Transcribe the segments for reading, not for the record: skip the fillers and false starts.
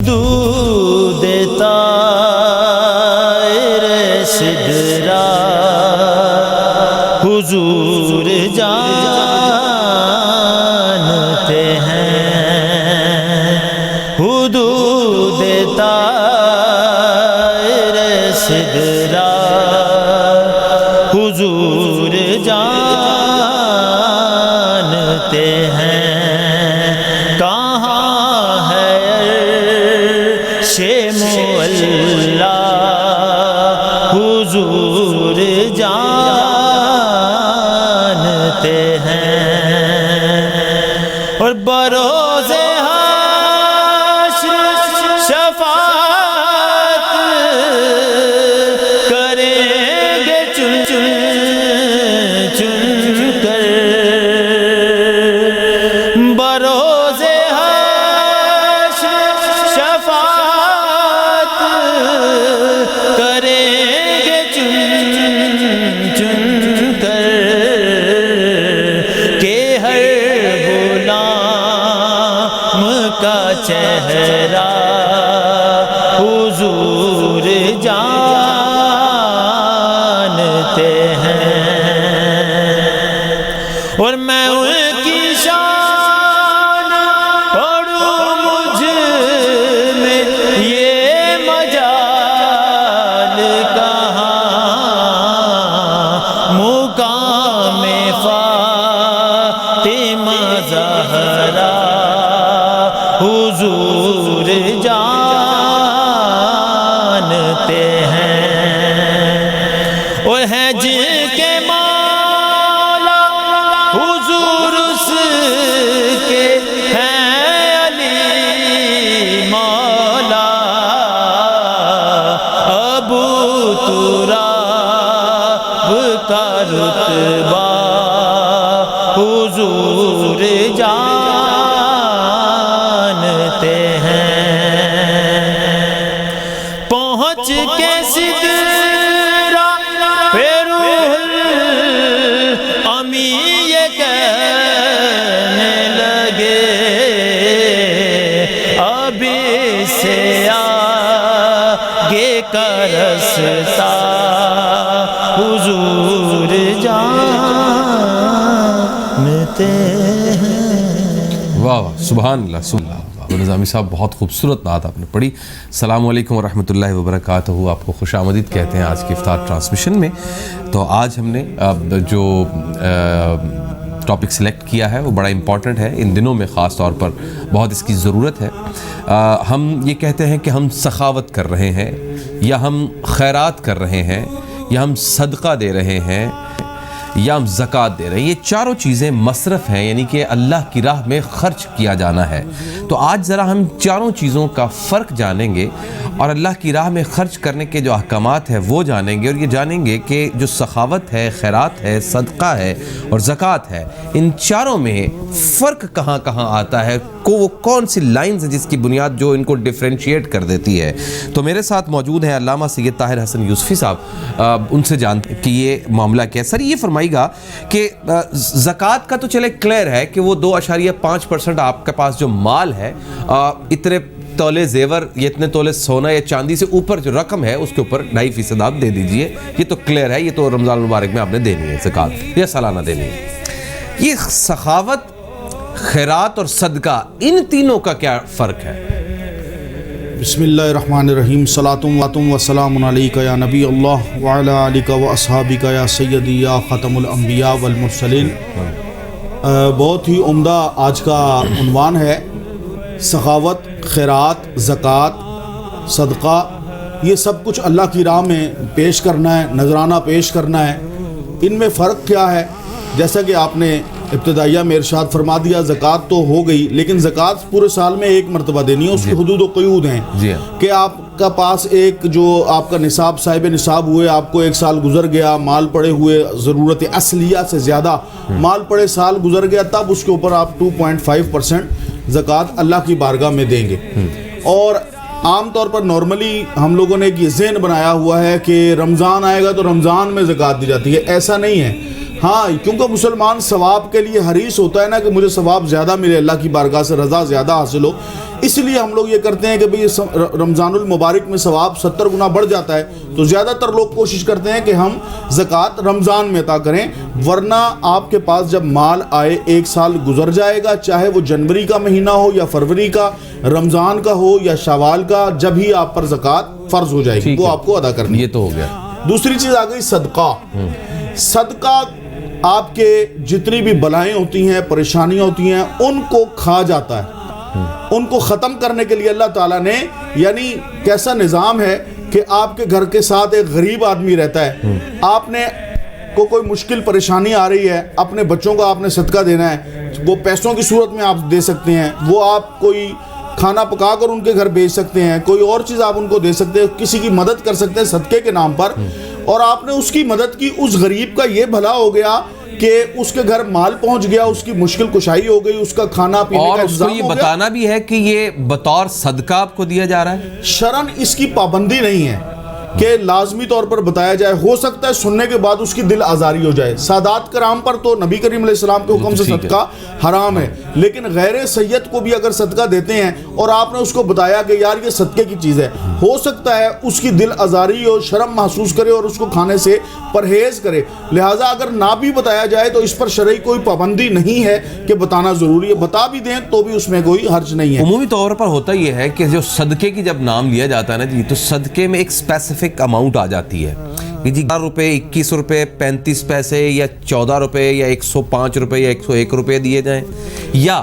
حدود طائر سدرا حضور جانتے ہیں، حدود طائر سدرا حضور جانتے ہیں، کہاں ہے عرش معلا حضور جانتے ہیں، اور بروز حشر شفاعت کریں گے چن چن چن کر، بروز حشر شفاعت کریں گے چن چن کر، کہ ہر غلام کا چہرہ حضور جانتے ہیں، اور میں ان کی شان پڑھوں مجھ میں یہ مجال کہاں، مقام فاطمہ زہرا حضور جانتے ہیں، اور ہیں جن کے مولا حضور اس کے ہیں علی مولا، ابو تراب کا رتبہ حضور جانتے ہیں، پہنچ کے سدرا پہ روح الامی یہ کہنے لگے، ابھی سے آگے کا رستہ حضور جانتے ہیں۔ واہ واہ، سبحان اللہ سبحان اللہ۔ نظامی صاحب بہت خوبصورت نعت آپ نے پڑھی۔ السلام علیکم ورحمۃ اللہ وبرکاتہ، آپ کو خوش آمدید کہتے ہیں آج کی افطار ٹرانسمیشن میں۔ تو آج ہم نے جو ٹاپک سلیکٹ کیا ہے وہ بڑا امپورٹنٹ ہے، ان دنوں میں خاص طور پر بہت اس کی ضرورت ہے۔ ہم یہ کہتے ہیں کہ ہم سخاوت کر رہے ہیں، یا ہم خیرات کر رہے ہیں، یا ہم صدقہ دے رہے ہیں، یا ہم زکوٰۃ دے رہے ہیں۔ یہ چاروں چیزیں مصرف ہیں، یعنی کہ اللہ کی راہ میں خرچ کیا جانا ہے۔ تو آج ذرا ہم چاروں چیزوں کا فرق جانیں گے، اور اللہ کی راہ میں خرچ کرنے کے جو احکامات ہیں وہ جانیں گے، اور یہ جانیں گے کہ جو سخاوت ہے، خیرات ہے، صدقہ ہے اور زکوٰۃ ہے، ان چاروں میں فرق کہاں کہاں آتا ہے، وہ کون سی لائنز ہیں جس کی بنیاد جو ان کو ڈفرینشیٹ کر دیتی ہے۔ تو میرے ساتھ موجود ہیں علامہ سید طاہر حسن یوسفی صاحب، ان سے جانتے ہیں کہ یہ معاملہ کیا ہے۔ سر یہ فرمائیے گا کہ زکوٰۃ کا تو چلے کلیئر ہے کہ وہ 2.5% آپ کے پاس جو مال ہے، اتنے تولے زیور یا اتنے تولے سونا یا چاندی سے اوپر جو رقم ہے اس کے اوپر 2.5% آپ دے دیجئے، یہ تو کلیئر ہے، یہ تو رمضان المبارک میں آپ نے دینی ہے زکوٰۃ، یا سالانہ دینی ہے۔ یہ سخاوت، خیرات اور صدقہ، ان تینوں کا کیا فرق ہے؟ بسم اللہ الرحمن الرحیم، صلاۃ و سلام علیک یا نبی اللہ وعلی آلک و اصحابک یا سیدی یا ختم الانبیاء والمرسلین۔ بہت ہی عمدہ آج کا عنوان ہے، سخاوت، خیرات، زکوٰۃ، صدقہ، یہ سب کچھ اللہ کی راہ میں پیش کرنا ہے، نذرانہ پیش کرنا ہے۔ ان میں فرق کیا ہے؟ جیسا کہ آپ نے ابتدائیہ میں ارشاد فرما دیا، زکوٰۃ تو ہو گئی، لیکن زکوٰۃ پورے سال میں ایک مرتبہ دینی ہے، اس کی حدود و قیود ہیں کہ آپ کا پاس ایک جو آپ کا نصاب، صاحب نصاب ہوئے، آپ کو 1 سال گزر گیا، مال پڑے ہوئے، ضرورت اصلیہ سے زیادہ مال پڑے سال گزر گیا، تب اس کے اوپر آپ 2.5% زکوٰۃ اللہ کی بارگاہ میں دیں گے۔ اور عام طور پر نارملی ہم لوگوں نے ایک یہ ذہن بنایا ہوا ہے کہ رمضان آئے گا تو رمضان میں زکوٰۃ دی جاتی ہے، ایسا نہیں ہے۔ ہاں کیونکہ مسلمان ثواب کے لیے حریص ہوتا ہے نا کہ مجھے ثواب زیادہ ملے، اللہ کی بارگاہ سے رضا زیادہ حاصل ہو، اس لیے ہم لوگ یہ کرتے ہیں کہ بھئی رمضان المبارک میں ثواب 70 گنا بڑھ جاتا ہے، تو زیادہ تر لوگ کوشش کرتے ہیں کہ ہم زکوٰۃ رمضان میں عطا کریں، ورنہ آپ کے پاس جب مال آئے 1 سال گزر جائے گا، چاہے وہ جنوری کا مہینہ ہو یا فروری کا، رمضان کا ہو یا شوال کا، جب ہی آپ پر زکوٰۃ فرض ہو جائے گی وہ آپ کو ادا کرنی ہے۔ یہ تو ہو گیا۔ دوسری چیز آ گئی صدقہ۔ صدقہ آپ کے جتنی بھی بلائیں ہوتی ہیں، پریشانیاں ہوتی ہیں، ان کو کھا جاتا ہے، ان کو ختم کرنے کے لیے اللہ تعالیٰ نے، یعنی کیسا نظام ہے کہ آپ کے گھر کے ساتھ ایک غریب آدمی رہتا ہے، آپ نے کو کوئی مشکل پریشانی آ رہی ہے، اپنے بچوں کو آپ نے صدقہ دینا ہے، وہ پیسوں کی صورت میں آپ دے سکتے ہیں، وہ آپ کوئی کھانا پکا کر ان کے گھر بھیج سکتے ہیں، کوئی اور چیز آپ ان کو دے سکتے ہیں، کسی کی مدد کر سکتے ہیں صدقے کے نام پر، اور آپ نے اس کی مدد کی، اس غریب کا یہ بھلا ہو گیا کہ اس کے گھر مال پہنچ گیا، اس کی مشکل کشائی ہو گئی، اس کا کھانا پینے کا انتظام ہو گیا۔ اور اس کو یہ بتانا بھی ہے کہ یہ بطور صدقہ آپ کو دیا جا رہا ہے، شرعاً اس کی پابندی نہیں ہے کہ لازمی طور پر بتایا جائے، ہو سکتا ہے سننے کے بعد اس کی دل آزاری ہو جائے۔ سادات کرام پر تو نبی کریم علیہ السلام کے حکم سے صدقہ حرام ہے، لیکن غیر سید کو بھی اگر صدقہ دیتے ہیں اور آپ نے اس کو بتایا کہ یار یہ صدقے کی چیز ہے، ہو سکتا ہے اس کی دل آزاری اور شرم محسوس کرے اور اس کو کھانے سے پرہیز کرے، لہٰذا اگر نہ بھی بتایا جائے تو اس پر شرعی کوئی پابندی نہیں ہے کہ بتانا ضروری ہے، بتا بھی دیں تو بھی اس میں کوئی حرج نہیں ہے۔ عمومی طور پر ہوتا یہ ہے کہ جو صدقے کی جب نام لیا جاتا ہے نا جی، تو صدقے میں ایک اسپیسیفک اماؤنٹ آ جاتی ہے کہ جی 12 روپے، 21 روپے، 35 پیسے یا 14 روپے یا 105 روپے یا 101 روپے دیے جائیں، یا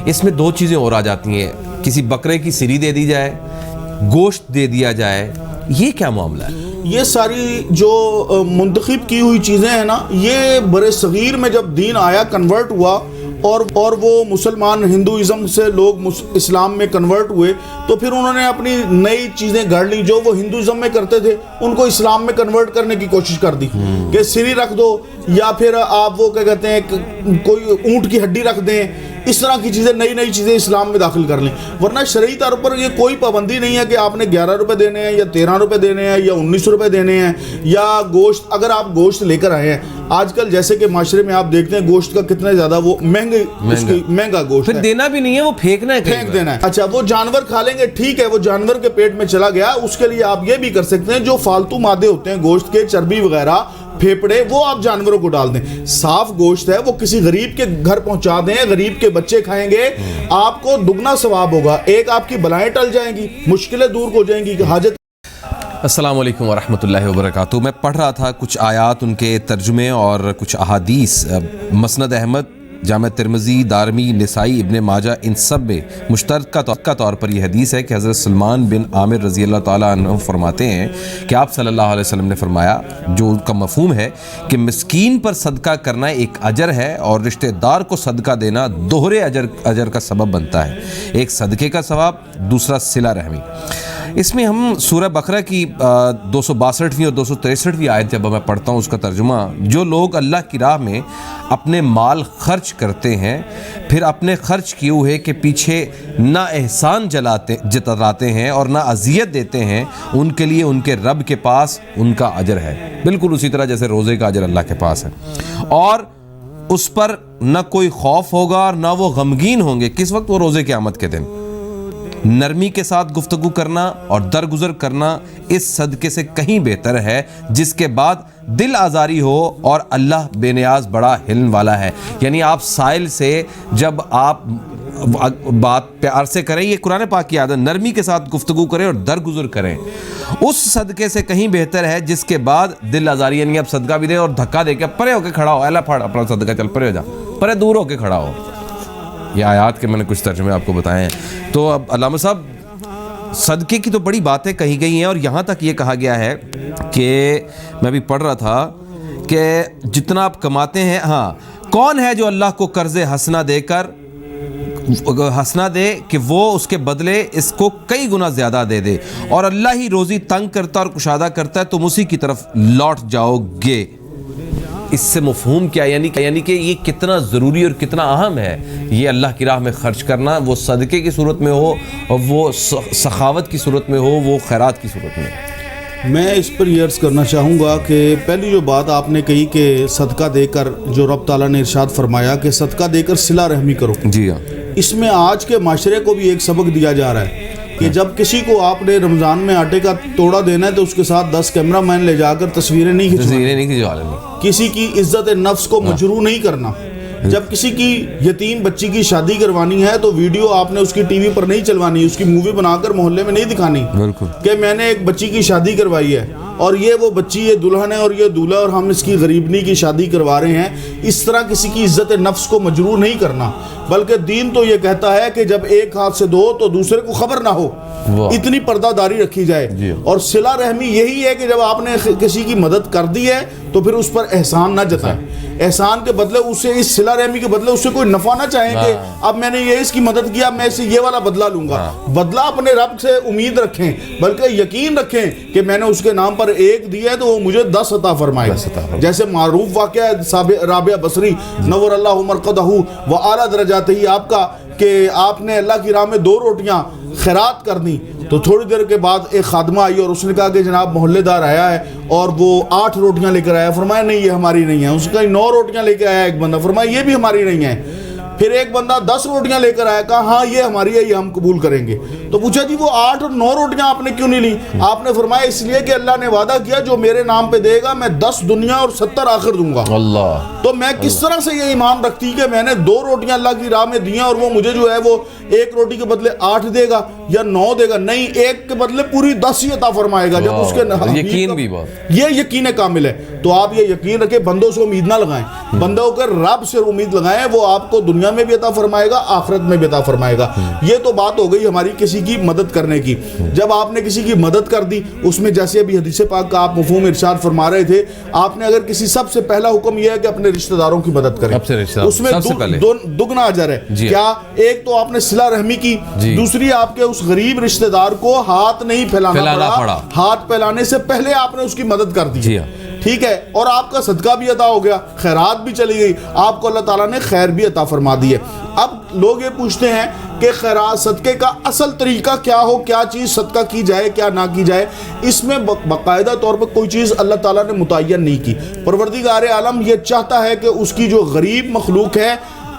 اس میں 2 چیزیں اور آ جاتی ہیں، کسی بکرے کی سری دے دی جائے، گوشت دے دیا جائے، یہ کیا معاملہ ہے؟ یہ ساری جو منتخب کی ہوئی چیزیں ہیں نا، یہ برے صغیر میں جب دین آیا، کنورٹ ہوا، اور وہ مسلمان ہندوازم سے لوگ اسلام میں کنورٹ ہوئے، تو پھر انہوں نے اپنی نئی چیزیں گھڑ لی، جو وہ ہندوازم میں کرتے تھے ان کو اسلام میں کنورٹ کرنے کی کوشش کر دی کہ سری رکھ دو، یا پھر آپ وہ کیا کہتے ہیں کوئی اونٹ کی ہڈی رکھ دیں، اس طرح کی چیزیں، نئی چیزیں اسلام میں داخل کر لیں، ورنہ شرعی طور پر یہ کوئی پابندی نہیں ہے کہ آپ نے 11 روپے دینے ہیں یا 13 روپے دینے ہیں یا 19 روپے دینے ہیں، یا گوشت اگر آپ گوشت لے کر آئے ہیں، آج کل جیسے کہ معاشرے میں آپ دیکھتے ہیں گوشت کا کتنا زیادہ وہ مہنگا گوشت پھر دینا بھی نہیں ہے، وہ پھینکنا ہے، پھینک دینا ہے۔ اچھا وہ جانور کھا لیں گے، ٹھیک ہے، وہ جانور کے پیٹ میں چلا گیا، اس کے لیے آپ یہ بھی کر سکتے ہیں جو فالتو مادے ہوتے ہیں گوشت کے، چربی وغیرہ، پھیپڑے، وہ آپ جانوروں کو ڈال دیں، صاف گوشت ہے وہ کسی غریب کے گھر پہنچا دیں، غریب کے بچے کھائیں گے، آپ کو دگنا ثواب ہوگا، ایک آپ کی بلائیں ٹل جائیں گی، مشکلیں دور ہو جائیں گی، حاجت۔ السلام علیکم ورحمۃ اللہ وبرکاتہ۔ میں پڑھ رہا تھا کچھ آیات، ان کے ترجمے اور کچھ احادیث، مسند احمد، جامع ترمذی، دارمی، نسائی، ابن ماجہ، ان سب میں مشترکہ طور پر یہ حدیث ہے کہ حضرت سلمان بن عامر رضی اللہ تعالیٰ عنہ فرماتے ہیں کہ آپ صلی اللہ علیہ وسلم نے فرمایا، جو ان کا مفہوم ہے کہ مسکین پر صدقہ کرنا ایک اجر ہے اور رشتہ دار کو صدقہ دینا دوہرے اجر کا سبب بنتا ہے، ایک صدقے کا ثواب، دوسرا صلہ رحمی۔ اس میں ہم سورہ بقرہ کی 262ویں اور 263ویں آیت جب میں پڑھتا ہوں اس کا ترجمہ، جو لوگ اللہ کی راہ میں اپنے مال خرچ کرتے ہیں پھر اپنے خرچ کیے ہوئے کے پیچھے نہ احسان جتلاتے ہیں اور نہ اذیت دیتے ہیں، ان کے لیے ان کے رب کے پاس ان کا اجر ہے، بالکل اسی طرح جیسے روزے کا اجر اللہ کے پاس ہے، اور اس پر نہ کوئی خوف ہوگا اور نہ وہ غمگین ہوں گے۔ کس وقت؟ وہ روزے قیامت کے دن۔ نرمی کے ساتھ گفتگو کرنا اور درگزر کرنا اس صدقے سے کہیں بہتر ہے جس کے بعد دل آزاری ہو، اور اللہ بے نیاز بڑا حلم والا ہے۔ یعنی آپ سائل سے جب آپ بات پیار سے کریں، یہ قرآن پاک کی عادت، نرمی کے ساتھ گفتگو کریں اور درگزر کریں، اس صدقے سے کہیں بہتر ہے جس کے بعد دل آزاری، یعنی آپ صدقہ بھی دیں اور دھکا دے کے پرے ہو کے کھڑا ہو، اللہ پھاڑ اپنا صدقہ، چل پرے ہو جا، پرے دور ہو کے کھڑا ہو۔ یہ آیات کے میں نے کچھ ترجمے آپ کو بتائے ہیں۔ تو اب علامہ صاحب، صدقے کی تو بڑی باتیں کہی گئی ہیں، اور یہاں تک یہ کہا گیا ہے کہ میں بھی پڑھ رہا تھا کہ جتنا آپ کماتے ہیں، ہاں، کون ہے جو اللہ کو قرض حسنہ دے کہ وہ اس کے بدلے اس کو کئی گنا زیادہ دے دے، اور اللہ ہی روزی تنگ کرتا اور کشادہ کرتا ہے، تم اسی کی طرف لوٹ جاؤ گے۔ اس سے مفہوم کیا، یعنی کہ یہ کتنا ضروری اور کتنا اہم ہے یہ اللہ کی راہ میں خرچ کرنا، وہ صدقے کی صورت میں ہو اور وہ سخاوت کی صورت میں ہو، وہ خیرات کی صورت میں۔ میں اس پر یہ عرض کرنا چاہوں گا کہ پہلی جو بات آپ نے کہی کہ صدقہ دے کر، جو رب تعالیٰ نے ارشاد فرمایا کہ صدقہ دے کر صلہ رحمی کرو، جی ہاں، اس میں آج کے معاشرے کو بھی ایک سبق دیا جا رہا ہے کہ جب کسی کو آپ نے رمضان میں آٹے کا توڑا دینا ہے تو اس کے ساتھ 10 کیمرہ مین لے جا کر تصویریں نہیں کھنچوانی، کسی کی عزت نفس کو مجروح نہیں کرنا۔ جب کسی کی یتیم بچی کی شادی کروانی ہے تو ویڈیو آپ نے اس کی ٹی وی پر نہیں چلوانی، اس کی مووی بنا کر محلے میں نہیں دکھانی کہ میں نے ایک بچی کی شادی کروائی ہے اور یہ وہ بچی، یہ دلہن ہے اور یہ دولہا اور ہم اس کی غریبنی کی شادی کروا رہے ہیں۔ اس طرح کسی کی عزت نفس کو مجروح نہیں کرنا، بلکہ دین تو یہ کہتا ہے کہ جب ایک ہاتھ سے دو تو دوسرے کو خبر نہ ہو، اتنی پردہ داری رکھی جائے۔ اور صلہ رحمی یہی ہے کہ جب آپ نے کسی کی مدد کر دی ہے تو پھر اس پر احسان نہ جتائیں، احسان کے بدلے اسے، اس صلہ رحمی کے بدلے اسے کوئی نفع نہ چاہیں کہ اب میں نے یہ اس کی مدد کیا میں اسے یہ والا بدلہ لوں گا۔ بدلہ اپنے رب سے امید رکھیں، بلکہ یقین رکھیں کہ میں نے اس کے نام پر ایک دیا ہے تو وہ مجھے 10 عطا فرمائے گا۔ جیسے معروف واقعہ ہے رابعہ بصری نور اللہ مرقدہ و اعلیٰ درجات ہی آپ کا، کہ آپ نے اللہ کی راہ میں 2 روٹیاں خیرات کر دیں تو تھوڑی دیر کے بعد ایک خادمہ آئی اور اس نے کہا کہ جناب محلے دار آیا ہے اور وہ 8 روٹیاں لے کر آیا، فرمایا نہیں یہ ہماری نہیں ہیں۔ اس نے کہا 9 روٹیاں لے کے آیا ایک بندہ، فرمایا یہ بھی ہماری نہیں ہیں۔ پھر ایک بندہ 10 روٹیاں لے کر آیا، کہا ہاں یہ ہماری ہے، یہ ہم قبول کریں گے۔ تو پوچھا جی وہ 8 اور 9 روٹیاں آپ نے کیوں نہیں لی؟ آپ نے فرمایا اس لیے کہ اللہ نے وعدہ کیا جو میرے نام پہ دے گا میں 10 دنیا اور 70 آخر دوں گا۔ اللہ، تو میں کس طرح سے یہ ایمان رکھتی کہ میں نے 2 روٹیاں اللہ کی راہ میں دیا اور وہ مجھے جو ہے وہ 1 روٹی کے بدلے 8 دے گا یا 9 دے گا؟ نہیں، 1 کے بدلے پوری 10 ہی عطا فرمائے گا۔ جب اس کے یقین بھی بات، یہ یقین کامل ہے، تو آپ یہ یقین رکھیں، بندوں سے امید نہ لگائیں، بندوں کے رب سے امید لگائیں، وہ آپ کو دنیا میں بھی عطا فرمائے گا، آخرت میں بھی عطا فرمائے گا۔ یہ تو بات ہو گئی ہماری کسی کی مدد کرنے کی۔ جب آپ نے کسی کی مدد کر دی، اس میں جیسے ابھی حدیث پاک کا آپ مفہوم ارشاد فرما رہے تھے، آپ نے اگر کسی، سب سے پہلا حکم یہ ہے کہ اپنے رشتہ داروں کی مدد کریں، اس میں دگنا اجر ہے۔ کیا؟ ایک تو آپ نے صلہ رحمی کی، دوسری آپ کے اس غریب رشتہ دار کو ہاتھ نہیں پھیلانا پڑا، ہاتھ پھیلانے سے پہلے آپ نے اس کی مدد کر دی، ٹھیک ہے، اور آپ کا صدقہ بھی عطا ہو گیا، خیرات بھی چلی گئی، آپ کو اللہ تعالیٰ نے خیر بھی عطا فرما دی ہے۔ اب لوگ یہ پوچھتے ہیں کہ خیرات صدقے کا اصل طریقہ کیا ہو، کیا چیز صدقہ کی جائے کیا نہ کی جائے؟ اس میں باقاعدہ طور پر کوئی چیز اللہ تعالیٰ نے متعین نہیں کی۔ پروردگار عالم یہ چاہتا ہے کہ اس کی جو غریب مخلوق ہے،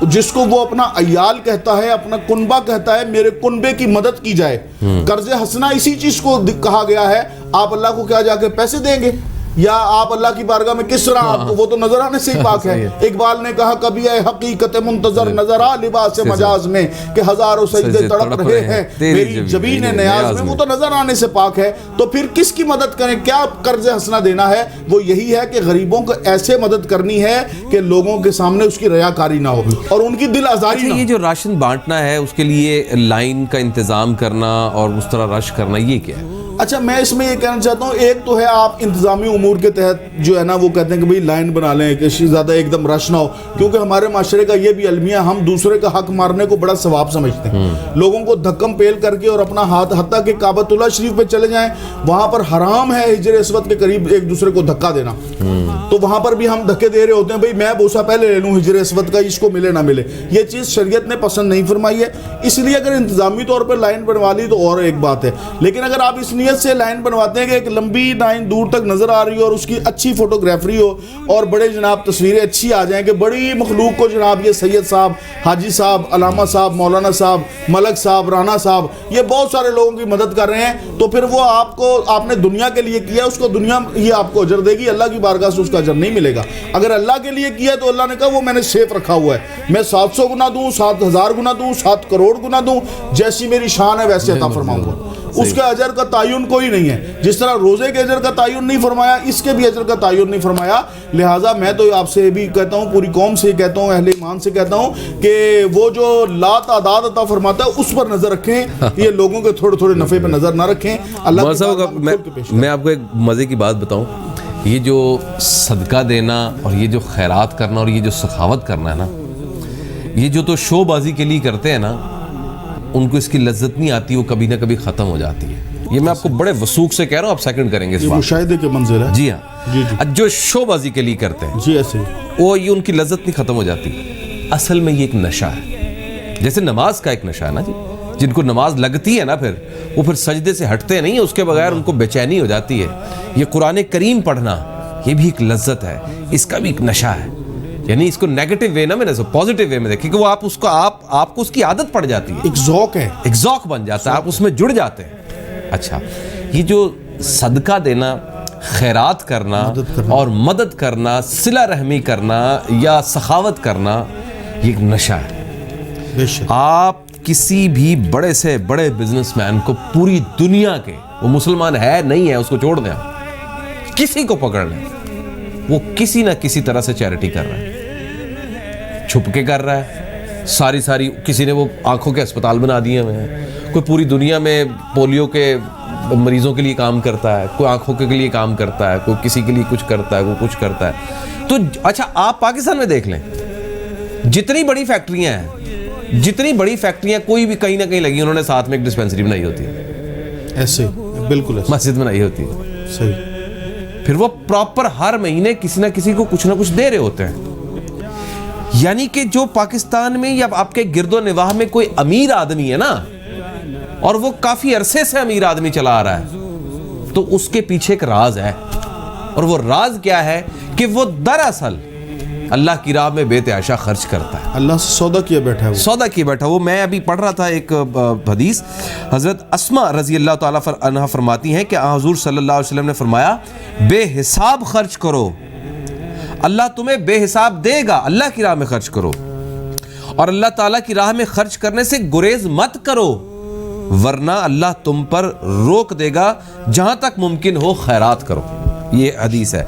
جس کو وہ اپنا عیال کہتا ہے، اپنا کنبہ کہتا ہے، میرے کنبے کی مدد کی جائے۔ قرض حسنہ اسی چیز کو کہا گیا ہے۔ آپ اللہ کو کیا جا کے پیسے دیں گے یا آپ اللہ کی بارگاہ میں کس طرح؟ آپ کو وہ تو نظر آنے سے ہی پاک ہے۔ اقبال نے کہا کبھی اے حقیقت منتظر نظر آ لباس مجاز میں کہ ہزاروں سجدے تڑپ رہے ہیں میری جبین نیاز میں، وہ تو نظر آنے سے پاک ہے۔ تو پھر کس کی مدد کریں؟ کیا قرض حسنہ دینا ہے؟ وہ یہی ہے کہ غریبوں کو ایسے مدد کرنی ہے کہ لوگوں کے سامنے اس کی ریاکاری نہ ہو اور ان کی دل آزاری نہ ہو۔ یہ جو راشن بانٹنا ہے اس کے لیے لائن کا انتظام کرنا اور اس طرح رش کرنا، یہ کیا ہے؟ اچھا، میں اس میں یہ کہنا چاہتا ہوں، ایک تو ہے آپ انتظامی امور کے تحت جو ہے نا وہ کہتے ہیں کہ بھئی لائن بنا لیں کہ زیادہ ایک دم رش نہ ہو، کیونکہ ہمارے معاشرے کا یہ بھی المیہ، ہم دوسرے کا حق مارنے کو بڑا ثواب سمجھتے ہیں۔ لوگوں کو دھکم پیل کر کے اور اپنا ہاتھ، حتیٰ کہ کعبۃ اللہ شریف پہ چلے جائیں، وہاں پر حرام ہے حجر اسود کے قریب ایک دوسرے کو دھکا دینا، تو وہاں پر بھی ہم دھکے دے رہے ہوتے ہیں، بھئی میں بوسہ پہلے لے لوں حجر اسود کا، اس کو ملے نہ ملے۔ یہ چیز شریعت نے پسند نہیں فرمائی ہے۔ اس لیے اگر انتظامی طور پر لائن بنوا لی تو اور ایک بات ہے، لیکن اگر آپ اس نیت سے لائن بنواتے ہیں کہ ایک لمبی لائن دور تک نظر آ رہی ہو اور اس کی اچھی فوٹوگرافری ہو اور بڑے جناب تصویریں اچھی آ جائیں کہ بڑی مخلوق کو جناب یہ سید صاحب، حاجی صاحب، علامہ صاحب، مولانا صاحب، ملک صاحب، رانا صاحب، یہ بہت سارے لوگوں کی مدد کر رہے ہیں، تو پھر وہ آپ نے دنیا کے لیے کیا، اس کو دنیا یہ آپ کو اجر دے گی، اللہ کی بارگاہ سے اس کا اجر نہیں ملے گا۔ اگر اللہ کے لیے کیا تو اللہ نے کہا وہ میں نے سیف رکھا ہوا ہے، میں 700 گنا دوں، 7000 گنا دوں، 7 کروڑ گنا دوں، جیسی میری شان ہے ویسے عطا فرماؤں گا۔ اس کے اجر کا تعین کوئی نہیں ہے، جس طرح روزے کے اجر کا تعین نہیں فرمایا، اس کے بھی اجر کا تعین نہیں فرمایا۔ لہٰذا میں تو آپ سے بھی کہتا ہوں، پوری قوم سے کہتا ہوں، اہل ایمان سے کہتا ہوں کہ وہ جو لا تعداد عطا فرماتا ہے اس پر نظر رکھیں، یہ لوگوں کے تھوڑے تھوڑے نفع پہ نظر نہ رکھیں۔ اللہ میں آپ کو ایک مزے کی بات بتاؤں، یہ جو صدقہ دینا اور یہ جو خیرات کرنا اور یہ جو سخاوت کرنا ہے نا، یہ جو تو شو بازی کے لیے کرتے ہیں نا، ان کو اس کی لذت نہیں آتی، وہ کبھی نہ کبھی ختم ہو جاتی ہے۔ یہ میں آپ کو بڑے وثوق سے کہہ رہا ہوں، آپ سیکنڈ کریں گے اس بات، مشاہدے کے منظر ہے۔ جی ہاں، جو شو بازی کے لیے کرتے ہیں جی ایسے وہ یہ ان کی لذت نہیں ختم ہو جاتی۔ اصل میں یہ ایک نشہ ہے، جیسے نماز کا ایک نشہ ہے نا جی، جن کو نماز لگتی ہے نا وہ پھر سجدے سے ہٹتے نہیں ہیں، اس کے بغیر ان کو بے چینی ہو جاتی ہے. یہ قرآن کریم پڑھنا یہ بھی ایک لذت ہے، اس کا بھی ایک نشہ ہے. یعنی اس کو نیگیٹو وے نہ میں نے پازیٹیو وے میں دیکھیں کہ وہ آپ کو اس کی عادت پڑ جاتی ہے، ایک ذوق ہے، ایک ذوق بن جاتا ہے، آپ اس میں جڑ جاتے ہیں. اچھا، یہ جو صدقہ دینا، خیرات کرنا اور مدد کرنا، صلہ رحمی کرنا یا سخاوت کرنا، یہ ایک نشہ ہے. بے شک. آپ کسی بھی بڑے سے بڑے بزنس مین کو پوری دنیا کے، وہ مسلمان ہے نہیں ہے اس کو چھوڑ دیں، کسی کو پکڑ لیں، وہ کسی نہ کسی طرح سے چیریٹی کر رہا ہے، چھپ کے کر رہا ہے. ساری کسی نے وہ آنکھوں کے اسپتال بنا دیے ہوئے ہیں، کوئی پوری دنیا میں پولیو کے مریضوں کے لیے کام کرتا ہے، کوئی آنکھوں کے لیے کام کرتا ہے، کوئی کسی کے لیے کچھ کرتا ہے، کوئی کچھ کرتا ہے. تو اچھا آپ پاکستان میں دیکھ لیں، جتنی بڑی فیکٹریاں کوئی بھی کہیں نہ کہیں لگی، انہوں نے ساتھ میں ایک ڈسپینسری بنائی ہوتی ہے، ایسے بالکل ایسے مسجد بنائی ہوتی ہے. صحیح. پھر وہ پراپر ہر مہینے کسی نہ کسی کو کچھ نہ کچھ دے رہے ہوتے ہیں. یعنی کہ جو پاکستان میں یا آپ کے گرد و نواح میں کوئی امیر آدمی ہے نا، اور وہ کافی عرصے سے امیر آدمی چلا آ رہا ہے، تو اس کے پیچھے ایک راز ہے. اور وہ راز کیا ہے کہ وہ دراصل اللہ کی راہ میں بے تحاشا خرچ کرتا ہے، اللہ سے سودا کیے بیٹھا. وہ میں ابھی پڑھ رہا تھا ایک حدیث، حضرت اسما رضی اللہ تعالیٰ عنہا فرماتی ہیں کہ حضور صلی اللہ علیہ وسلم نے فرمایا، بے حساب خرچ کرو، اللہ تمہیں بے حساب دے گا. اللہ کی راہ میں خرچ کرو، اور اللہ تعالیٰ کی راہ میں خرچ کرنے سے گریز مت کرو، ورنہ اللہ تم پر روک دے گا. جہاں تک ممکن ہو خیرات کرو. یہ حدیث ہے.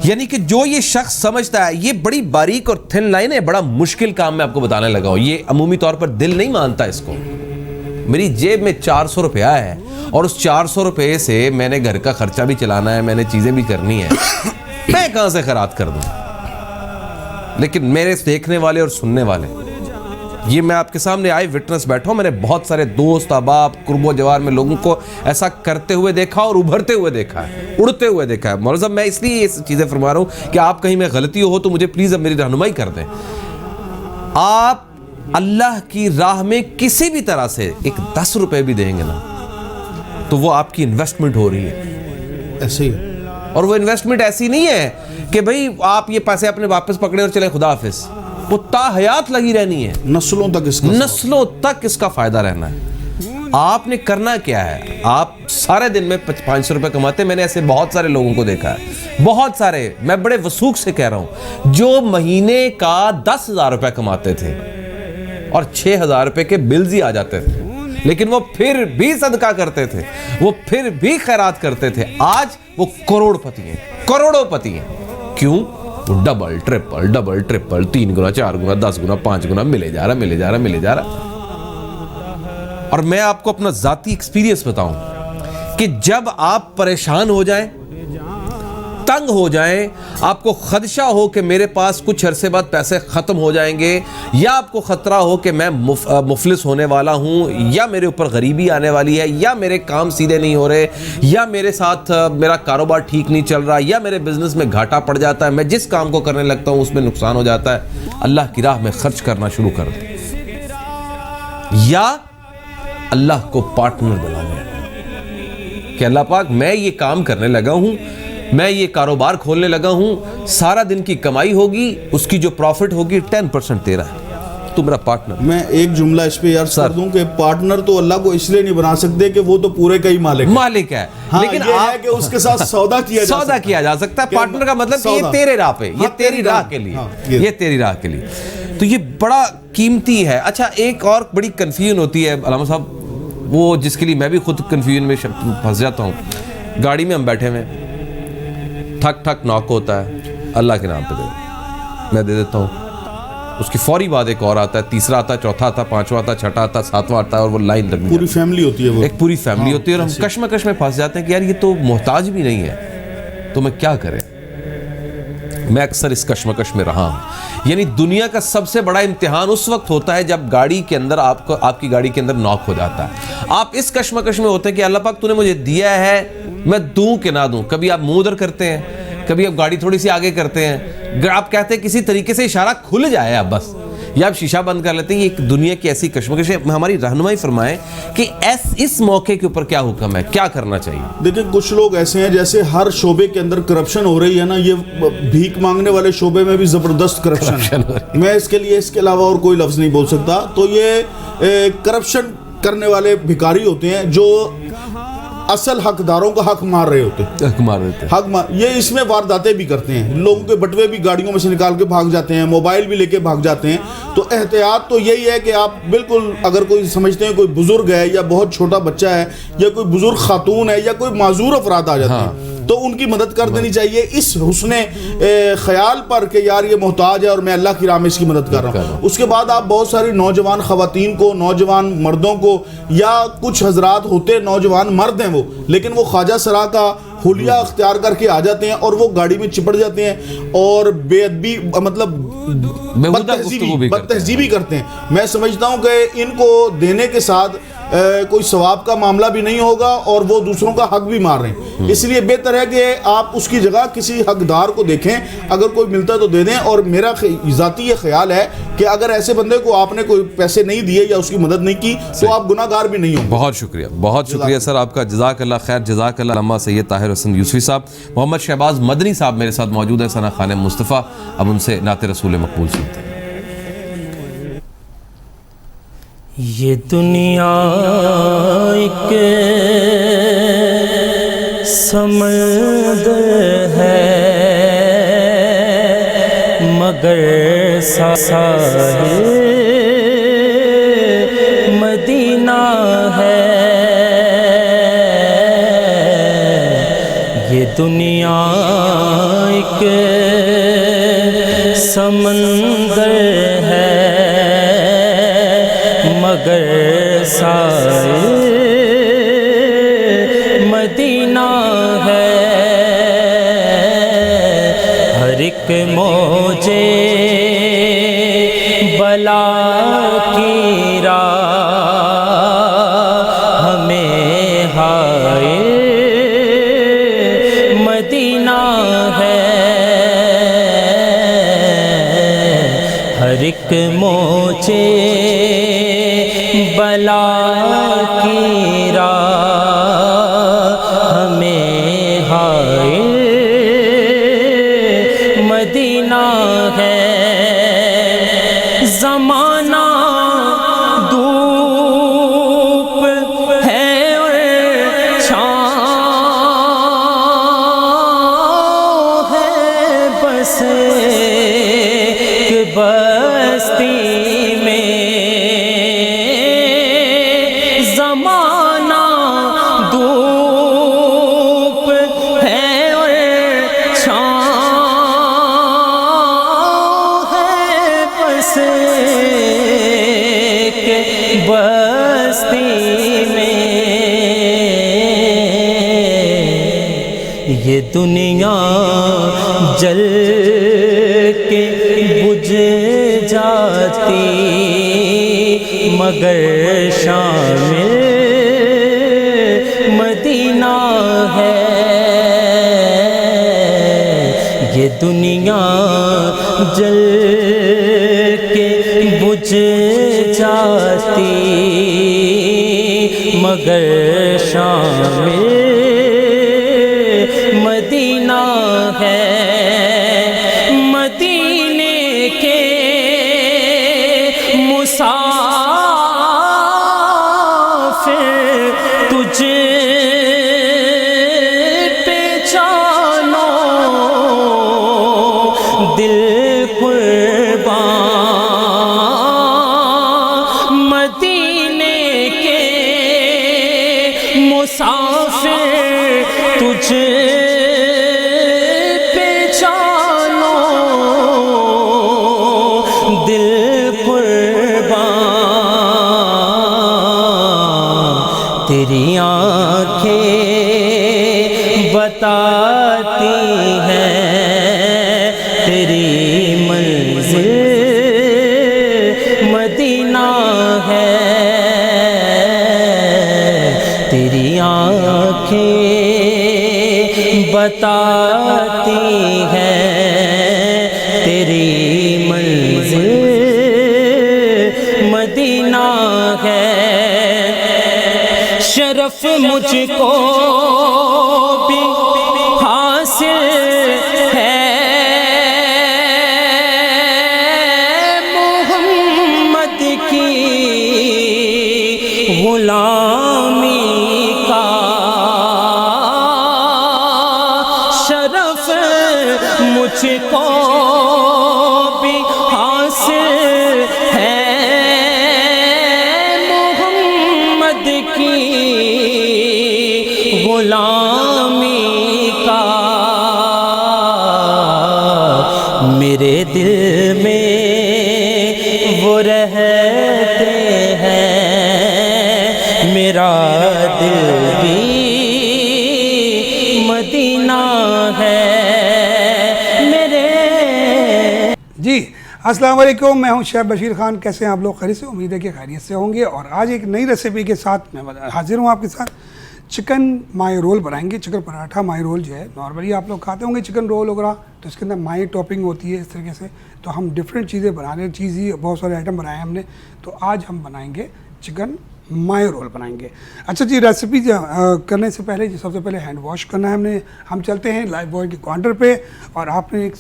یعنی کہ جو یہ شخص سمجھتا ہے، یہ بڑی باریک اور تھن لائن ہے، بڑا مشکل کام میں آپ کو بتانے لگا ہوں. یہ عمومی طور پر دل نہیں مانتا اس کو. میری جیب میں 400 روپیہ ہے، اور اس 400 روپے سے میں نے گھر کا خرچہ بھی چلانا ہے، میں نے چیزیں بھی کرنی ہیں، میں کہاں سے خیرات کر دوں؟ لیکن میرے دیکھنے والے اور سننے والے، یہ میں آپ کے سامنے آئی وٹنس بیٹھا ہوں، میں نے بہت سارے دوست احباب قرب و جوار میں لوگوں کو ایسا کرتے ہوئے دیکھا اور ابھرتے ہوئے دیکھا ہے، اڑتے ہوئے دیکھا ہے. مولانا صاحب میں اس لیے یہ چیزیں فرما رہا ہوں کہ آپ کہیں میں غلطی ہو تو مجھے پلیز اب میری رہنمائی کر دیں. آپ اللہ کی راہ میں کسی بھی طرح سے ایک 10 روپے بھی دیں گے نا، تو وہ آپ کی انویسٹمنٹ ہو رہی ہے. ایسے ہی. اور وہ انویسٹمنٹ ایسی نہیں ہے کہ بھئی آپ یہ پیسے اپنے واپس پکڑے اور چلیں خدا حافظ. وہ تا حیات لگی رہنی ہے، نسلوں تک اس کا فائدہ رہنا ہے. آپ نے کرنا کیا ہے؟ آپ سارے دن میں 500 روپے کماتے ہیں. میں نے ایسے بہت سارے لوگوں کو دیکھا ہے، بہت سارے، میں بڑے وثوق سے کہہ رہا ہوں، جو مہینے کا 10,000 روپے کماتے تھے اور 6,000 روپے کے بلز ہی آ جاتے تھے، لیکن وہ پھر بھی صدقہ کرتے تھے، وہ پھر بھی خیرات کرتے تھے. آج وہ کروڑوں پتی ہیں. کیوں؟ ڈبل ٹرپل 3 گنا 4 گنا 10 گنا 5 گنا ملے جا رہا. اور میں آپ کو اپنا ذاتی ایکسپیرینس بتاؤں کہ جب آپ پریشان ہو جائیں، تنگ ہو جائیں، آپ کو خدشہ ہو کہ میرے پاس کچھ عرصے بعد پیسے ختم ہو جائیں گے، یا آپ کو خطرہ ہو کہ میں مفلس ہونے والا ہوں، یا میرے اوپر غریبی آنے والی ہے، یا میرے کام سیدھے نہیں ہو رہے، یا میرے ساتھ میرا کاروبار ٹھیک نہیں چل رہا، یا میرے بزنس میں گھاٹا پڑ جاتا ہے، میں جس کام کو کرنے لگتا ہوں اس میں نقصان ہو جاتا ہے، اللہ کی راہ میں خرچ کرنا شروع کر دیں. یا اللہ کو پارٹنر بنا لیں کہ اللہ پاک میں یہ کام کرنے لگا ہوں، میں یہ کاروبار کھولنے لگا ہوں، سارا دن کی کمائی ہوگی، اس کی جو پروفٹ ہوگی 10% تیرا ہے، تو میرا پارٹنر. میں ایک جملہ اس پہ عرض کر دوں کہ پارٹنر تو اللہ کو اس لیے نہیں بنا سکتے کہ وہ تو پورے کا ہی مالک ہے، لیکن یہ ہے کہ اس کے ساتھ سودا کیا جا سکتا ہے. پارٹنر کا مطلب کہ یہ تیرے راہ پہ، یہ تیری راہ کے لیے، یہ تیری راہ کے لیے. تو یہ بڑا قیمتی ہے. اچھا ایک اور بڑی کنفیوژن ہوتی ہے علامہ صاحب، وہ جس کے لیے میں بھی خود کنفیوژن میں پھنس جاتا ہوں. گاڑی میں ہم بیٹھے ہوئے، ٹھک ناک ہوتا ہے، اللہ کے نام پہ دے، میں دے دیتا ہوں. اس کی فوری بعد ایک اور آتا ہے، تیسرا آتا ہے، چوتھا آتا ہے، پانچواں آتا ہے، چھٹا آتا ہے، ساتواں آتا ہے، اور وہ لائن لگی پوری فیملی ہوتی ہے، وہ ایک پوری فیملی ہوتی ہے. اور ہم کشمکش میں پھنس جاتے ہیں کہ یار یہ تو محتاج بھی نہیں ہے، تو میں کیا کریں. میں اکثر اس کشمکش میں رہا ہوں. یعنی دنیا کا سب سے بڑا امتحان اس وقت ہوتا ہے جب گاڑی کے اندر آپ کی گاڑی کے اندر ناک ہو جاتا ہے. آپ اس کشمکش میں ہوتے ہیں کہ اللہ پاک تو نے مجھے دیا ہے، میں دوں کہ نہ دوں. کبھی آپ منہ ادھر کرتے ہیں، کبھی آپ گاڑی تھوڑی سی آگے کرتے ہیں، آپ کہتے ہیں کسی طریقے سے اشارہ کھل جائے اب بس، یا آپ شیشہ بند کر لیتے ہیں. یہ ایک دنیا کی ایسی کشمکش ہے. ہماری رہنمائی فرمائیں کہ اس موقع کے اوپر کیا حکم ہے, کیا کرنا چاہیے؟ دیکھیں کچھ لوگ ایسے ہیں جیسے ہر شعبے کے اندر کرپشن ہو رہی ہے نا, یہ بھیک مانگنے والے شعبے میں بھی زبردست کرپشن ہے. میں اس کے علاوہ اور کوئی لفظ نہیں بول سکتا. تو یہ کرپشن کرنے والے بھکاری ہوتے ہیں جو اصل حقداروں کا حق مار رہے ہوتے ہیں. یہ اس میں وارداتیں بھی کرتے ہیں, لوگوں کے بٹوے بھی گاڑیوں میں سے نکال کے بھاگ جاتے ہیں, موبائل بھی لے کے بھاگ جاتے ہیں. تو احتیاط تو یہی ہے کہ آپ بالکل اگر کوئی سمجھتے ہیں کوئی بزرگ ہے یا بہت چھوٹا بچہ ہے یا کوئی بزرگ خاتون ہے یا کوئی معذور افراد آ جاتے ہیں تو ان کی مدد کر دینی چاہیے اس حسن خیال پر کہ یار یہ محتاج ہے اور میں اللہ کی راہ میں اس کی مدد کر رہا ہوں. اس کے بعد آپ بہت ساری نوجوان خواتین کو, نوجوان مردوں کو, یا کچھ حضرات ہوتے نوجوان مرد ہیں وہ, لیکن وہ خواجہ سرا کا حلیہ اختیار کر کے آ جاتے ہیں اور وہ گاڑی میں چپٹ جاتے ہیں اور بے ادبی مطلب بدتہذیبی کرتے ہیں. میں سمجھتا ہوں کہ ان کو دینے کے ساتھ کوئی ثواب کا معاملہ بھی نہیں ہوگا اور وہ دوسروں کا حق بھی مار رہے ہیں. اس لیے بہتر ہے کہ آپ اس کی جگہ کسی حقدار کو دیکھیں, اگر کوئی ملتا ہے تو دے دیں. اور میرا ذاتی یہ خیال ہے کہ اگر ایسے بندے کو آپ نے کوئی پیسے نہیں دیے یا اس کی مدد نہیں کی تو آپ گناہ گار بھی نہیں ہوں. بہت شکریہ سر آپ کا, جزاک اللہ خیر. جزاک اللہ. علامہ سید طاہر حسن یوسفی صاحب, محمد شہباز مدنی صاحب میرے ساتھ موجود ہیں, ثنا خانہ مصطفیٰ. اب ان سے نعت رسول مقبول سنتے ہیں. یہ دنیا ایک سمندر ہے مگر ساحل مدینہ ہے. یہ دنیا ایک سمندر ہے مگر ساحل مدینہ ہے. ہر ایک موجے بلا کی راہ ہمیں ہائے مدینہ ہے. ہر ایک موجے بلا کی راہ ہمیں ہائے مدینہ ہے. زمانہ دھوپ ہے اور چھاؤں ہے, بس ایک بستی میں زمانہ دھوپ ہے اور چھاؤں ہے, بس ایک بستی میں. یہ دنیا جل کے بجھ جاتی مگر شامل مدینہ ہے. یہ دنیا جل کے بجھ جاتی مگر شامل مدینہ ہے. مدینے کے مسافر تجھ پہ جانو دل قربان. مدینے کے مسافر تجھ پہ جانو دل قربان. تیری آنکھیں بتاتی ہیں تیری منزل مدینہ ہے. تیری آنکھیں بتاتی ہیں تیری منزل مجھ کو بھی حاصل ہے محمد کی غلامی کا، میرے دل میں وہ رہتے ہیں، میرا دل بھی مدینہ ہے میرے۔ جی السلام علیکم، میں ہوں شیخ بشیر خان۔ کیسے ہیں آپ لوگ؟ خیریت سے؟ امید ہے کہ خیریت سے ہوں گے۔ اور آج ایک نئی ریسیپی کے ساتھ میں حاضر ہوں آپ کے ساتھ۔ چکن مائی رول بنائیں گے، چکن پراٹھا مائی رول جو ہے نارملی آپ لوگ کھاتے ہوں گے چکن رول وغیرہ، تو اس کے اندر مائی ٹاپنگ ہوتی ہے اس طریقے سے، تو ہم ڈفرینٹ چیزیں بنا رہے ہیں، چیزی بہت سارے آئٹم بنائے ہیں ہم نے، تو آج ہم بنائیں گے چکن مائی رول بنائیں گے۔ اچھا جی، ریسیپی کرنے سے پہلے سب سے پہلے ہینڈ واش کرنا ہے ہم چلتے ہیں لائف بوائے کے کاؤنٹر پہ، اور آپ نے ایک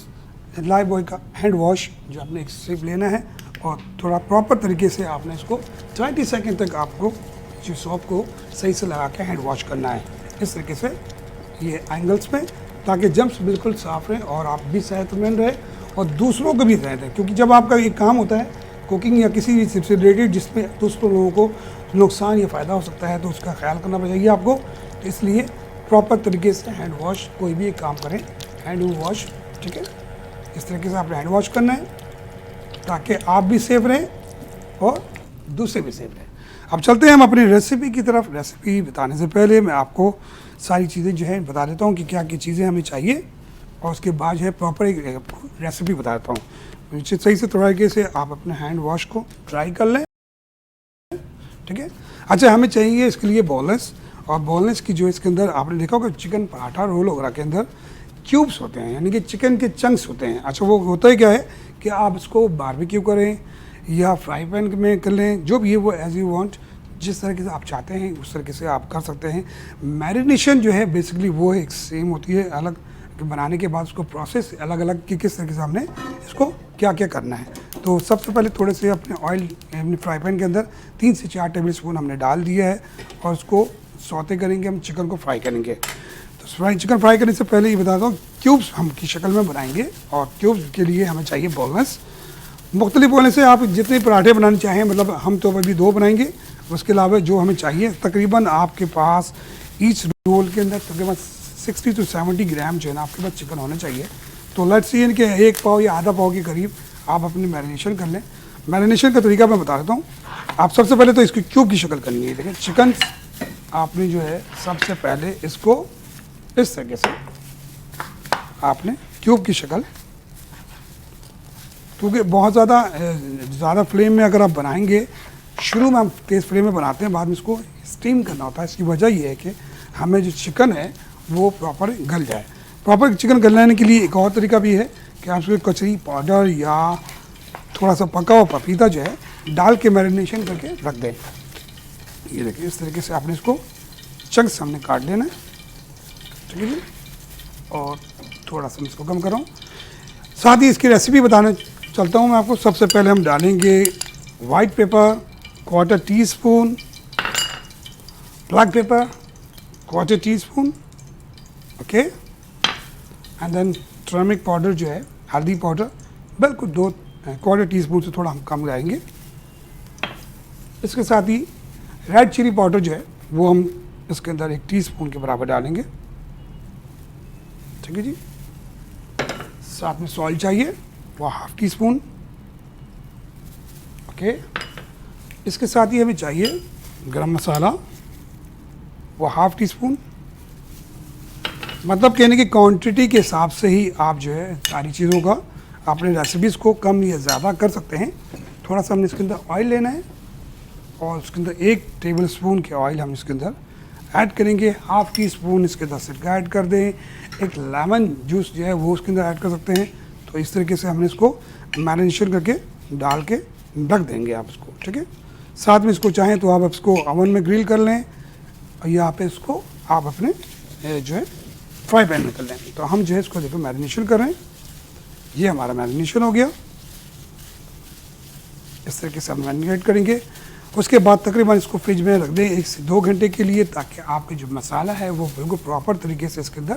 لائف بوائے کا ہینڈ واش جو آپ نے ایک سٹرپ لینا ہے، اور تھوڑا پراپر طریقے سے آپ نے اس کو 20 سیکنڈ تک آپ کو جو سوپ کو صحیح سے لگا کے ہینڈ واش کرنا ہے، اس طریقے سے یہ اینگلس میں، تاکہ جمپس بالکل صاف رہیں اور آپ بھی صحت مند رہے اور دوسروں کو بھی صحت ہے، کیونکہ جب آپ کا یہ کام ہوتا ہے کوکنگ یا کسی بھی چیز سے ریلیٹڈ جس میں دوسروں لوگوں کو نقصان یا فائدہ ہو سکتا ہے، تو اس کا خیال کرنا چاہیے آپ کو، تو اس لیے پراپر طریقے سے ہینڈ واش کوئی بھی ایک کام کریں، ہینڈ واش، ٹھیک ہے، اس طریقے سے آپ نے ہینڈ واش کرنا ہے تاکہ آپ بھی سیف رہیں اور دوسرے بھی سیف رہیں۔ اب چلتے ہیں ہم اپنی ریسیپی کی طرف۔ ریسیپی بتانے سے پہلے میں آپ کو ساری چیزیں جو ہیں بتا دیتا ہوں کہ کیا کیا چیزیں ہمیں چاہیے، اور اس کے بعد جو ہے پراپر ایک ریسیپی بتا دیتا ہوں۔ صحیح سے طریقے سے آپ اپنے ہینڈ واش کو ڈرائی کر لیں، ٹھیک ہے۔ اچھا، ہمیں چاہیے اس کے لیے بونلیس، اور بونلیس کی جو اس کے اندر آپ نے دیکھا ہوگا چکن پراٹھا رول وغیرہ کے اندر کیوبس ہوتے ہیں، یعنی کہ چکن کے چنکس ہوتے ہیں۔ اچھا، وہ ہوتا ہے کیا ہے کہ آپ اس کو باربیکیو کریں یا فرائی پین میں کر لیں، جو بھی ہے وہ ایز یو وانٹ، جس طریقے سے آپ چاہتے ہیں اس طریقے سے آپ کر سکتے ہیں۔ میرینیشن جو ہے بیسکلی وہ ایک سیم ہوتی ہے، الگ بنانے کے بعد اس کو پروسیس الگ الگ کہ کس طریقے سے ہم نے اس کو کیا کیا کرنا ہے۔ تو سب سے پہلے تھوڑے سے اپنے آئل اپنے فرائی پین کے اندر 3 سے 4 ٹیبل اسپون ہم نے ڈال دیا ہے، اور اس کو سوتے کریں گے، ہم چکن کو فرائی کریں گے۔ تو چکن فرائی کرنے سے پہلے یہ بتاتا ہوں کیوبس ہم کی شکل میں بنائیں گے، اور کیوبس کے لیے ہمیں چاہیے بونلیس۔ مختلف بونلیس سے آپ جتنے پراٹھے بنانے چاہیں، مطلب ہم تو ابھی 2 بنائیں گے، اس کے علاوہ جو ہمیں چاہیے تقریباً آپ کے پاس ایچ رول کے اندر تقریباً 60 to 70 گرام جو ہے نا آپ کے پاس چکن ہونا چاہیے۔ تو لیٹس سی کہ 1 پاؤ یا آدھا پاؤ کے قریب آپ اپنی میرینیشن کر لیں۔ میرینیشن کا طریقہ میں بتا دیتا ہوں۔ آپ سب سے پہلے تو اس کی کیوب کی شکل کرنی ہے۔ دیکھیں چکن آپ نے جو ہے سب سے پہلے اس کو اس طریقے سے آپ نے کیوب کی شکل، کیونکہ بہت زیادہ فلیم میں اگر آپ بنائیں گے، شروع میں ہم تیز فلیم میں بناتے ہیں، بعد میں اس کو اسٹیم کرنا ہوتا ہے۔ اس کی وجہ یہ ہے کہ ہمیں جو چکن ہے وہ پراپر گل جائے۔ پراپر چکن گلانے کے لیے ایک اور طریقہ بھی ہے کہ آپ اس کو کچری پاؤڈر یا تھوڑا سا پکا ہوا پپیتا جو ہے ڈال کے میرینیشن کر کے رکھ دیں۔ یہ دیکھیں اس طریقے سے آپ نے اس کو چنکس ہم نے کاٹ لینا ہے، ٹھیک ہے جی۔ اور تھوڑا سا میں اس کو کم کروں، ساتھ ہی اس کی ریسیپی بتانا چلتا ہوں میں آپ کو۔ سب سے پہلے ہم ڈالیں گے white pepper 1/4 teaspoon, black pepper 1/4 teaspoon, okay, and then turmeric powder جو ہے ہلدی پاؤڈر بالکل 1/4 ٹی اسپون سے تھوڑا ہم کم ڈالیں گے۔ اس کے ساتھ ہی ریڈ چلی پاؤڈر جو ہے وہ ہم اس کے اندر 1 ٹی اسپون کے برابر ڈالیں گے، ٹھیک ہے جی۔ ساتھ میں سالٹ چاہیے وہ 1/2 ٹی اسپون، اوکے۔ اس کے ساتھ ہی ہمیں چاہیے گرم مسالہ وہ 1/2 ٹی اسپون، مطلب کہنے کی کوانٹٹی کے حساب سے ہی آپ جو ہے ساری چیزوں کا اپنے ریسیپیز کو کم یا زیادہ کر سکتے ہیں۔ تھوڑا سا ہم نے اس کے اندر آئل لینا ہے، اور اس کے اندر 1 ٹیبل اسپون کے آئل ہم اس کے اندر ایڈ کریں گے، 1/2 ٹی اسپون اس کے اندر سرکہ ایڈ کر دیں، ایک لیمن جوس جو ہے وہ اس کے اندر ایڈ کر سکتے ہیں۔ تو اس طریقے سے ہم نے اس کو میرینیشن کر کے ڈال کے ڈھک دیں گے آپ اس کو، ٹھیک ہے۔ ساتھ میں اس کو چاہیں تو آپ اس کو اوون میں گرل کر لیں، اور یہاں پہ اس کو آپ اپنے جو ہے فرائی پین میں کر لیں۔ تو ہم جو ہے اس کو دیکھو میرینیشن کر رہے ہیں، یہ ہمارا میرینیشن ہو گیا۔ اس طریقے سے ہم میرینیٹ کریں گے۔ اس کے بعد تقریباً اس کو فریج میں رکھ دیں 1 سے 2 گھنٹے کے لیے، تاکہ آپ کا جو مسالہ ہے وہ بالکل پراپر طریقے سے اس کے اندر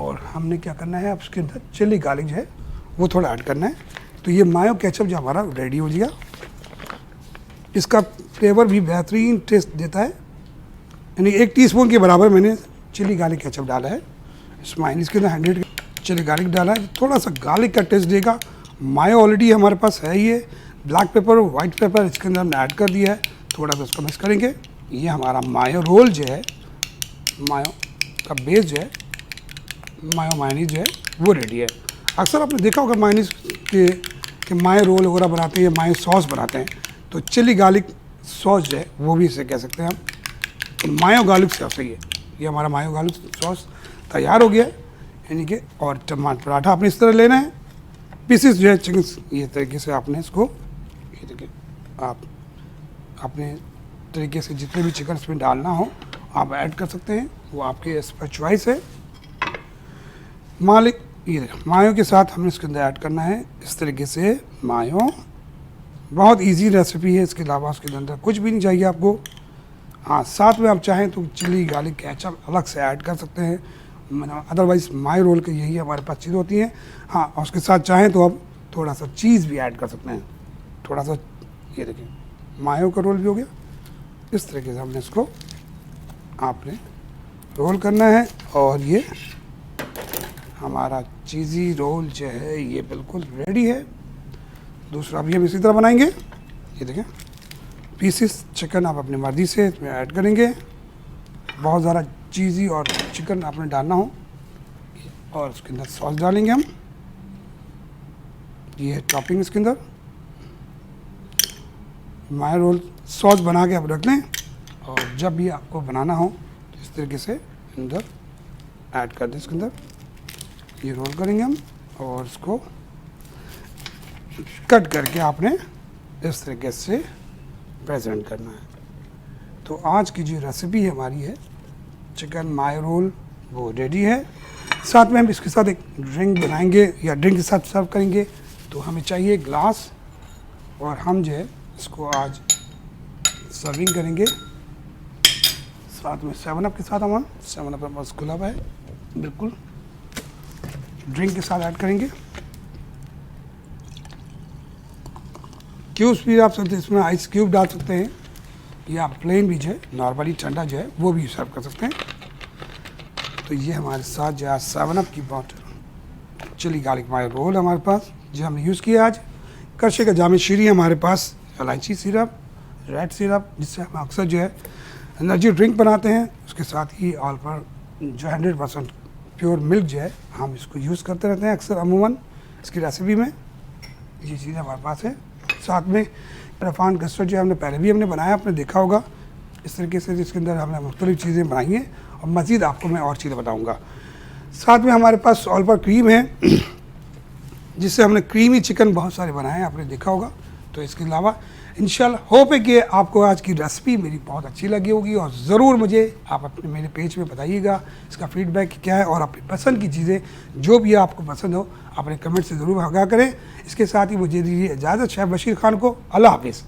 اور ہم نے کیا کرنا ہے اب اس کے اندر چلی گارلک جو ہے وہ تھوڑا ایڈ کرنا ہے. تو یہ مایو کیچپ جو ہمارا ریڈی ہو گیا. اس کا فلیور بھی بہترین ٹیسٹ دیتا ہے. یعنی 1 ٹی اسپون کے برابر میں نے چلی گارلک کیچپ ڈالا ہے. اس مائنیز کے اندر 100 چلی گارلک ڈالا ہے. تھوڑا سا گارلک کا ٹیسٹ دے گا. مایو آلریڈی ہمارے پاس ہے. یہ بلیک پیپر اور وائٹ پیپر اس کے اندر ہم نے ایڈ کر دیا ہے. تھوڑا سا اس کو مکس کریں گے. یہ ہمارا مایو رول جو ہے, مایو کا بیس جو ہے, مایو مائنیز جو ہے وہ ریڈی ہے. اکثر آپ نے دیکھا ہوگا مائنیز کہ مایو رول وغیرہ بناتے ہیں یا مایو سوس بناتے ہیں, تو چلی گارلک سوس جو ہے وہ بھی اسے کہہ سکتے ہیں ہم. تو مایو گارلک سوس ہے یہ ہمارا مایو گارلک سوس تیار ہو گیا ہے. یعنی کہ اور ٹماٹر پراٹھا آپ نے اس طرح لینا ہے. پیسز جو ہے چکن یہ طریقے سے آپ نے اس کو, یہ دیکھیں آپ اپنے طریقے سے جتنے بھی چکن اس میں ڈالنا ہو آپ ایڈ کر سکتے ہیں, وہ آپ کے اس پر چوائس ہے. یہ مایو کے ساتھ ہم نے اس کے اندر ایڈ کرنا ہے اس طریقے سے مایو. بہت ایزی ریسیپی ہے. اس کے علاوہ اس کے اندر کچھ بھی نہیں چاہیے آپ کو. ہاں ساتھ میں آپ چاہیں تو چلی گارلک کیچپ الگ سے ایڈ کر سکتے ہیں. ادروائز مایو رول کے یہی ہمارے پاس چیز ہوتی ہیں. ہاں اور اس کے ساتھ چاہیں تو آپ تھوڑا سا چیز بھی ایڈ کر سکتے ہیں. تھوڑا سا یہ دیکھیں مایو کا رول بھی ہو گیا. اس طریقے سے ہم نے اس کو آپ نے رول کرنا ہے. اور یہ ہمارا چیزی رول جو ہے یہ بالکل ریڈی ہے. دوسرا بھی ہم اسی طرح بنائیں گے. یہ دیکھیں پیسز چکن آپ اپنی مرضی سے اس میں ایڈ کریں گے. بہت زیادہ چیزی اور چکن آپ نے ڈالنا ہو, اور اس کے اندر سوس ڈالیں گے ہم. یہ ہے ٹاپنگ اس کے اندر. مایو رول سوس بنا کے آپ رکھ لیں, اور جب بھی آپ کو بنانا ہو تو اس طریقے سے اندر ایڈ کر دیں. اس کے اندر یہ رول کریں گے ہم, اور اس کو کٹ کر کے آپ نے اس طریقے سے پریزنٹ کرنا ہے. تو آج کی جو ریسیپی ہماری ہے چکن مایو رول وہ ریڈی ہے. ساتھ میں ہم اس کے ساتھ ایک ڈرنک بنائیں گے یا ڈرنک کے ساتھ سرو کریں گے. تو ہمیں چاہیے گلاس, اور ہم جو ہے اس کو آج سرونگ کریں گے ساتھ میں 7 اپ کے ساتھ. ہم 7 اپ بس کھلا ہوا ہے بالکل, ڈرنک کے ساتھ ایڈ کریں گے. کیوبس بھی آپ سکتے ہیں, اس میں آئس کیوب ڈال سکتے ہیں, یا پلین بھی جو ہے نارملی ٹھنڈا جو ہے وہ بھی سرو کر سکتے ہیں. تو یہ ہمارے ساتھ جو ہے 7 اپ کی باٹل چلی گارلک مایو رول ہمارے پاس جو ہم نے یوز کیا آج. کرشے کا جامع شیری ہمارے پاس, الائچی سیرپ, ریڈ سیرپ جس سے ہم اکثر جو ہے انرجی ڈرنک بناتے ہیں. اس کے ساتھ ہی آل پر جو 100% پیور ملک جو ہے ہم اس کو یوز کرتے رہتے ہیں اکثر عموماً اس کی ریسیپی میں. یہ چیزیں ہمارے پاس ہے. ساتھ میں رفان کسٹرڈ جو ہم نے پہلے بھی ہم نے بنایا, آپ نے دیکھا ہوگا اس طریقے سے, جس کے اندر ہم نے مختلف چیزیں بنائی ہیں, اور مزید آپ کو میں اور چیزیں بتاؤں گا. ساتھ میں ہمارے پاس آل پر کریم ہے جس سے ہم نے کریمی چکن بہت سارے بنائے ہیں, آپ نے دیکھا ہوگا. تو اس کے علاوہ انشاءاللہ ہوپ ہے کہ آپ کو آج کی ریسیپی میری بہت اچھی لگی ہوگی, اور ضرور مجھے آپ اپنے میرے پیج پہ بتائیے گا اس کا فیڈ بیک کیا ہے, اور اپنی پسند کی چیزیں جو بھی آپ کو پسند ہو اپنے کمنٹ سے ضرور آگاہ کریں. اس کے ساتھ ہی مجھے دیجیے اجازت. شیف بشیر خان کو اللہ حافظ.